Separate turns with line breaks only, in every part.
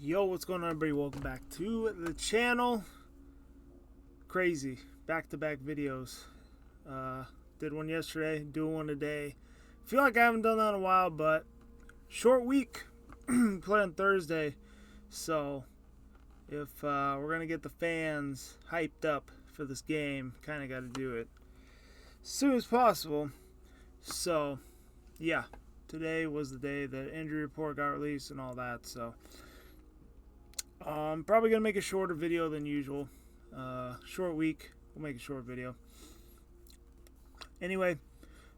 Yo, what's going on, everybody? Welcome back to the channel. Crazy back-to-back videos. Did one yesterday, doing one today. Feel like I haven't done that in a while, but short week. Play on Thursday, so if we're gonna get the fans hyped up for this game, kind of got to do it as soon as possible. So yeah, today was the day that injury report got released and all that. So probably gonna make a shorter video than usual. Short week, we'll make a short video. Anyway,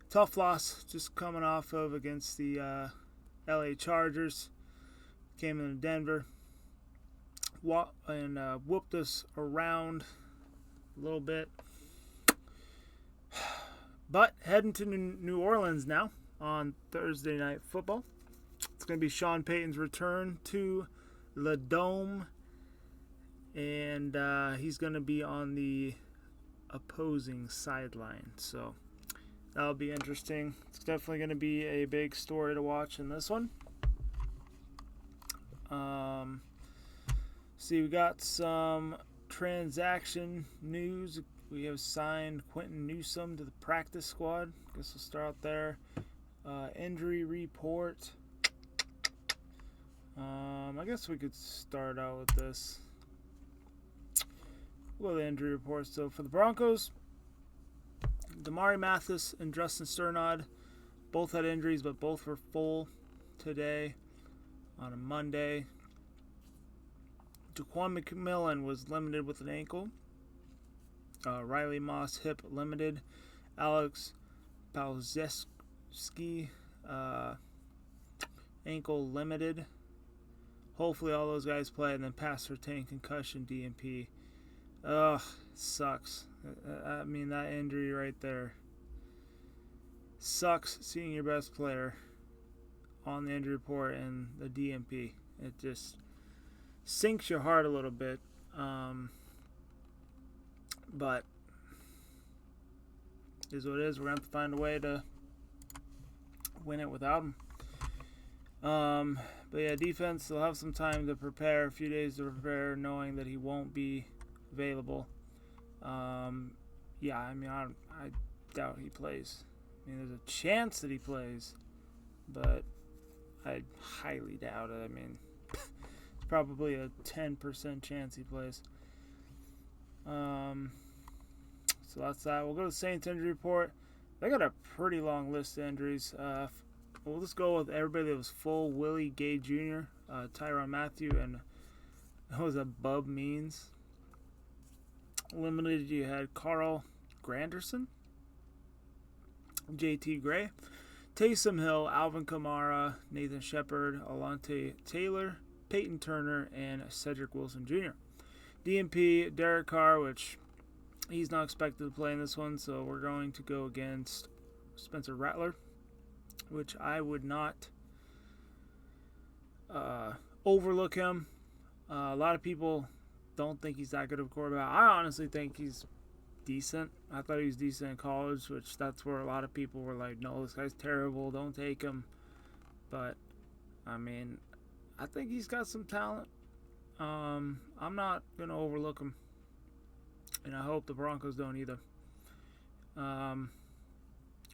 tough loss just coming off of against the LA Chargers. Came into Denver and whooped us around a little bit. But heading to New Orleans now on Thursday Night Football. It's going to be Sean Payton's return to the Dome, and he's going to be on the opposing sideline. So that'll be interesting. It's definitely going to be a big story to watch in this one. See, we got some transaction news. We have signed Quentin Newsome to the practice squad. Guess we'll start out there. Injury report. I guess we could start out with this. Well, the injury report. So for the Broncos, Damari Mathis and Justin Sternad both had injuries, but both were full today on a Monday. Jaquan McMillan was limited with an ankle. Riley Moss hip limited. Alex Palzeski ankle limited. Hopefully all those guys play, and then pass retain concussion DNP. Ugh, sucks. I mean, that injury right there sucks, seeing your best player on the injury report and the DNP. It just sinks your heart a little bit. But it is what it is. We're going to have to find a way to win it without him. But yeah, defense, they'll have some time to prepare, a few days to prepare, knowing that he won't be available. Yeah, I mean, I doubt he plays. I mean, there's a chance that he plays, but I highly doubt it. I mean, it's probably a 10% chance he plays. So that's that. We'll go to the Saints injury report. They got a pretty long list of injuries. We'll just go with everybody that was full. Willie Gay Jr., Tyrann Mathieu, and what was that, Bub Means. Limited, you had Carl Granderson, JT Gray, Taysom Hill, Alvin Kamara, Nathan Shepard, Alante Taylor, Peyton Turner, and Cedric Wilson Jr. DNP, Derek Carr, which he's not expected to play in this one, so we're going to go against Spencer Rattler, which I would not overlook him. A lot of people don't think he's that good of a quarterback. I honestly think he's decent. I thought he was decent in college, which that's where a lot of people were like, no, this guy's terrible, don't take him. But, I mean, I think he's got some talent. I'm not going to overlook him. And I hope the Broncos don't either.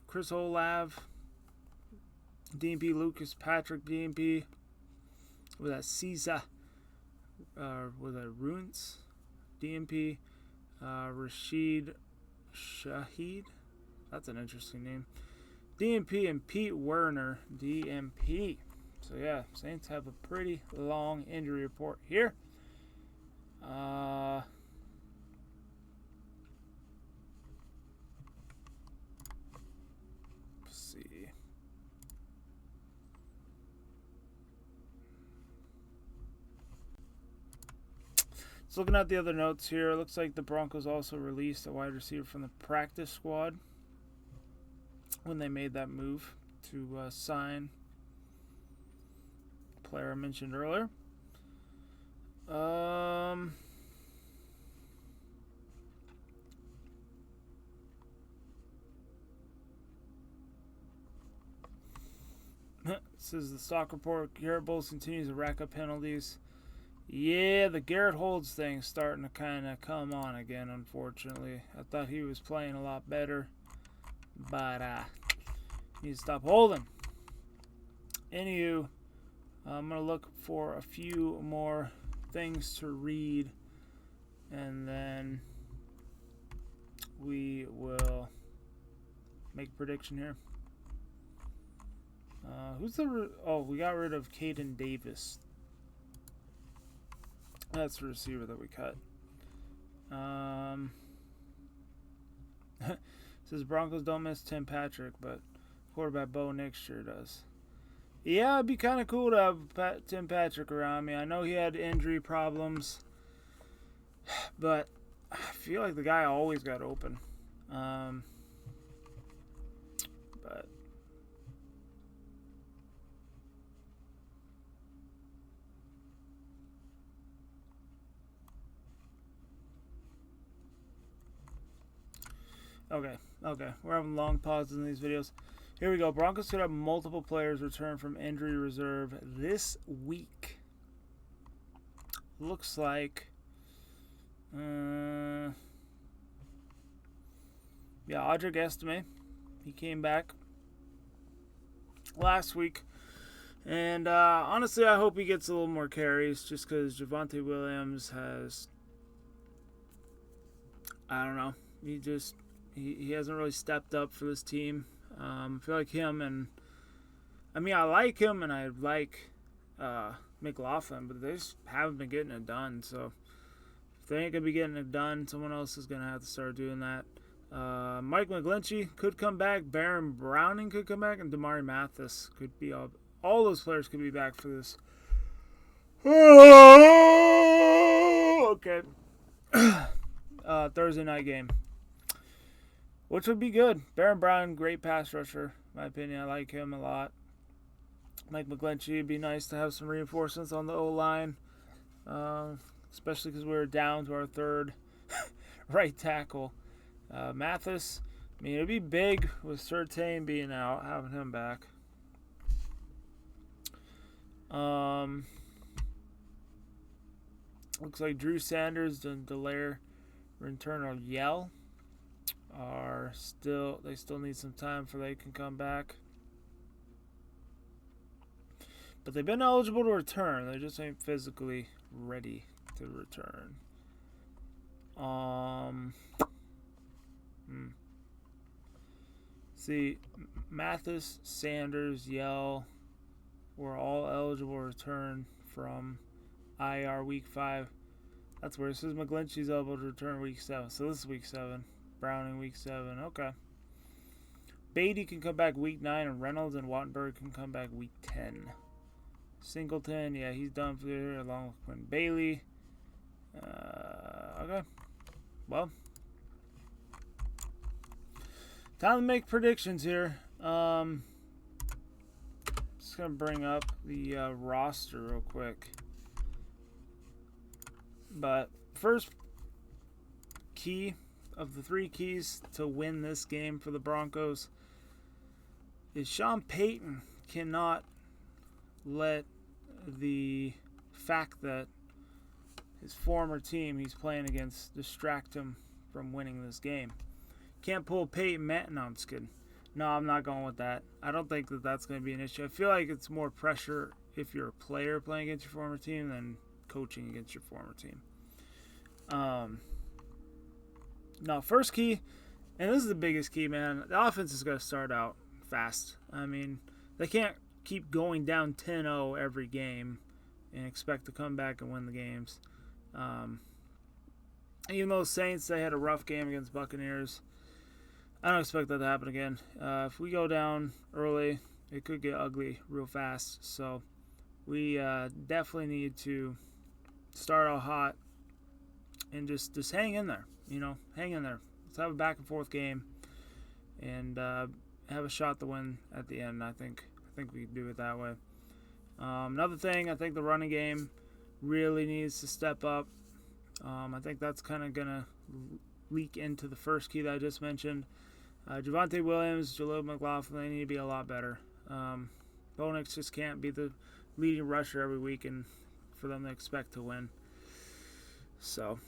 Chris Olave, DNP, Lucas Patrick, DNP, with that Cisa, with that Ruins, DNP, Rashid Shaheed, that's an interesting name, DNP, and Pete Werner, DNP. So yeah, Saints have a pretty long injury report here. Let's see. So looking at the other notes here, it looks like the Broncos also released a wide receiver from the practice squad when they made that move to sign the player I mentioned earlier. This is the stock report. Garrett Bowles continues to rack up penalties. Yeah, the Garrett Holds thing's starting to kind of come on again, unfortunately. I thought he was playing a lot better, but need to stop holding. Anywho, I'm going to look for a few more things to read, and then we will make a prediction here. Who's the... Oh, we got rid of Caden Davis. That's the receiver that we cut. Says Broncos don't miss Tim Patrick, but quarterback Bo Nix sure does. Yeah, it'd be kind of cool to have Tim Patrick around me. I know he had injury problems, but I feel like the guy always got open. But okay, we're having long pauses in these videos. Here we go. Broncos could have multiple players return from injury reserve this week. Looks like, yeah, Audric Estime. He came back last week. And honestly, I hope he gets a little more carries just because Javonte Williams has, I don't know, he hasn't really stepped up for this team. I feel like him and, I mean, I like him and I like McLaughlin, but they just haven't been getting it done. So if they ain't going to be getting it done, someone else is going to have to start doing that. Mike McGlinchey could come back. Baron Browning could come back. And Damari Mathis could be all those players could be back for this. Okay. Thursday night game, which would be good. Baron Brown, great pass rusher, in my opinion. I like him a lot. Mike McGlinchey, it'd be nice to have some reinforcements on the O-line, especially because we were down to our third right tackle. Mathis, I mean, it'd be big with Surtain being out, having him back. Looks like Drew Sanders and Delaire Renturno Yell they still need some time before they can come back. But they've been eligible to return. They just ain't physically ready to return. See, Mathis, Sanders, Yell were all eligible to return from IR week 5. That's where it says McGlinchey's eligible to return week 7. So this is week 7. Browning week 7. Okay. Beatty can come back week 9, and Reynolds and Wattenberg can come back week 10. Singleton, yeah, he's done for the year along with Quinn Bailey. Okay. Well, time to make predictions here. Just going to bring up the roster real quick. But first key of the 3 keys to win this game for the Broncos is Sean Payton cannot let the fact that his former team he's playing against distract him from winning this game. Can't pull Peyton Manning. No, I'm just kidding. No, I'm not going with that. I don't think that that's going to be an issue. I feel like it's more pressure if you're a player playing against your former team than coaching against your former team. Now, first key, and this is the biggest key, man. The offense is going to start out fast. I mean, they can't keep going down 10-0 every game and expect to come back and win the games. Even though Saints, they had a rough game against Buccaneers, I don't expect that to happen again. If we go down early, it could get ugly real fast. So we definitely need to start out hot and just hang in there. Hang in there. Let's have a back and forth game and have a shot to win at the end. I think we can do it that way. Another thing, I think the running game really needs to step up. I think that's kind of going to leak into the first key that I just mentioned. Javonte Williams, Jaleel McLaughlin, they need to be a lot better. Bo Nix just can't be the leading rusher every week and for them to expect to win. So,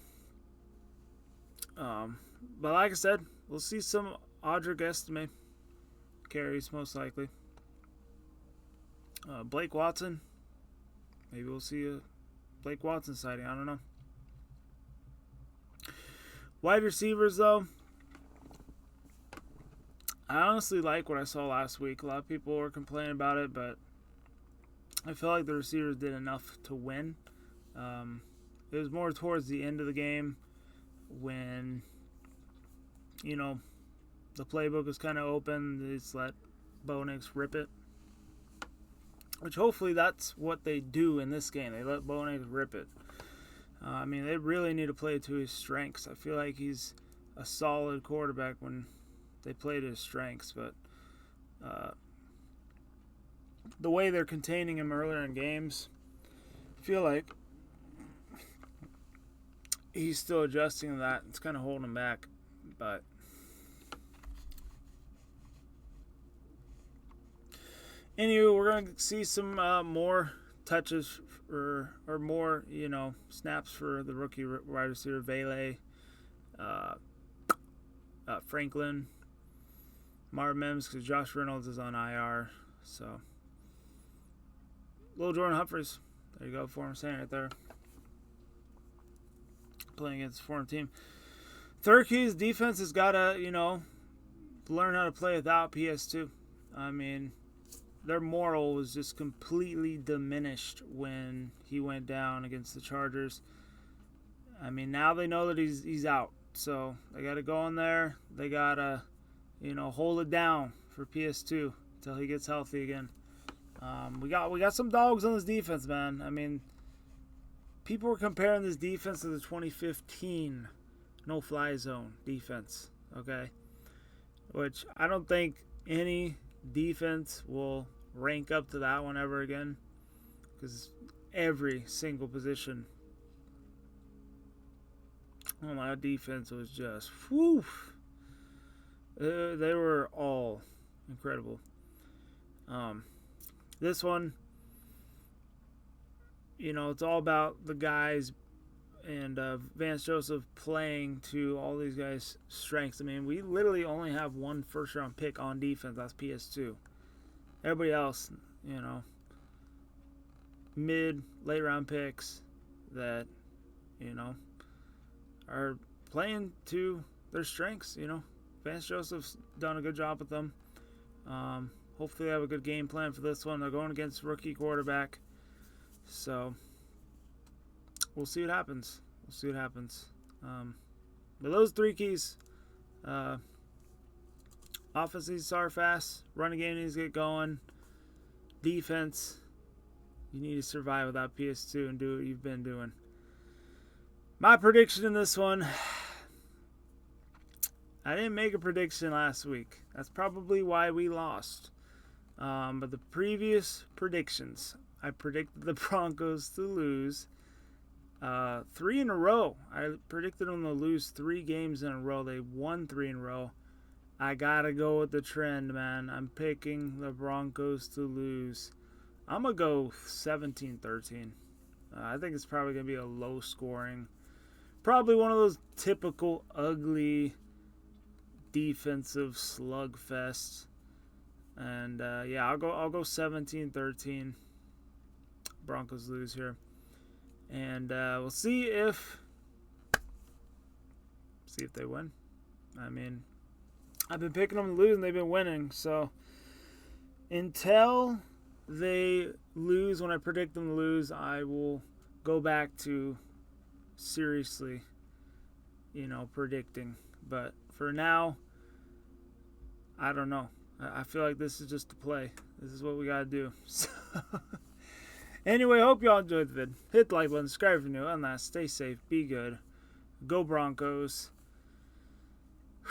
but like I said, we'll see some Audric Estime carries most likely. Blake Watson, maybe we'll see a Blake Watson sighting. I don't know. Wide receivers, though, I honestly like what I saw last week. A lot of people were complaining about it, but I feel like the receivers did enough to win. It was more towards the end of the game when, you know, the playbook was kind of open. They just let Bo Nix rip it. Which hopefully that's what they do in this game. They let Bo Nix rip it. I mean, they really need to play to his strengths. I feel like he's a solid quarterback when they play to his strengths. But the way they're containing him earlier in games, I feel like he's still adjusting to that. It's kind of holding him back. But anyway, we're going to see some more touches or more, you know, snaps for the rookie wide receiver Vele, Franklin, Marvin Mims, because Josh Reynolds is on IR. So, little Jordan Humphries. There you go, former center right there. Playing against a foreign team. Third key's defense has got to, you know, learn how to play without PS2. I mean, their moral was just completely diminished when he went down against the Chargers. I mean, now they know that he's out. So they got to go in there. They got to, you know, hold it down for PS2 until he gets healthy again. We got some dogs on this defense, man. I mean, people were comparing this defense to the 2015 no-fly zone defense, okay? Which I don't think any defense will rank up to that one ever again, because every single position on that defense was just whew. They were all incredible. This one, you know, it's all about the guys and Vance Joseph playing to all these guys' strengths. I mean, we literally only have one first-round pick on defense. That's PS2. Everybody else, you know, mid, late-round picks that, you know, are playing to their strengths, you know. Vance Joseph's done a good job with them. Hopefully they have a good game plan for this one. They're going against rookie quarterback. So we'll see what happens. But those three keys, offense needs to start fast. Running game needs to get going. Defense, you need to survive without PS2 and do what you've been doing. My prediction in this one, I didn't make a prediction last week. That's probably why we lost. But the previous predictions, I predicted the Broncos to lose 3 in a row. I predicted them to lose 3 games in a row. They won 3 in a row. I got to go with the trend, man. I'm picking the Broncos to lose. I'm going to go 17-13. I think it's probably going to be a low scoring. Probably one of those typical ugly defensive slugfests. And yeah, I'll go 17-13. Broncos lose here. And we'll see if they win. I mean, I've been picking them to lose and they've been winning. So until they lose, when I predict them to lose, I will go back to seriously, you know, predicting. But for now, I don't know. I feel like this is just the play. This is what we got to do. So anyway, hope y'all enjoyed the vid. Hit the like button, subscribe if you're new, and last, stay safe, be good. Go Broncos.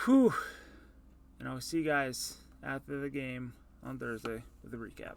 Whew. And I'll see you guys after the game on Thursday with a recap.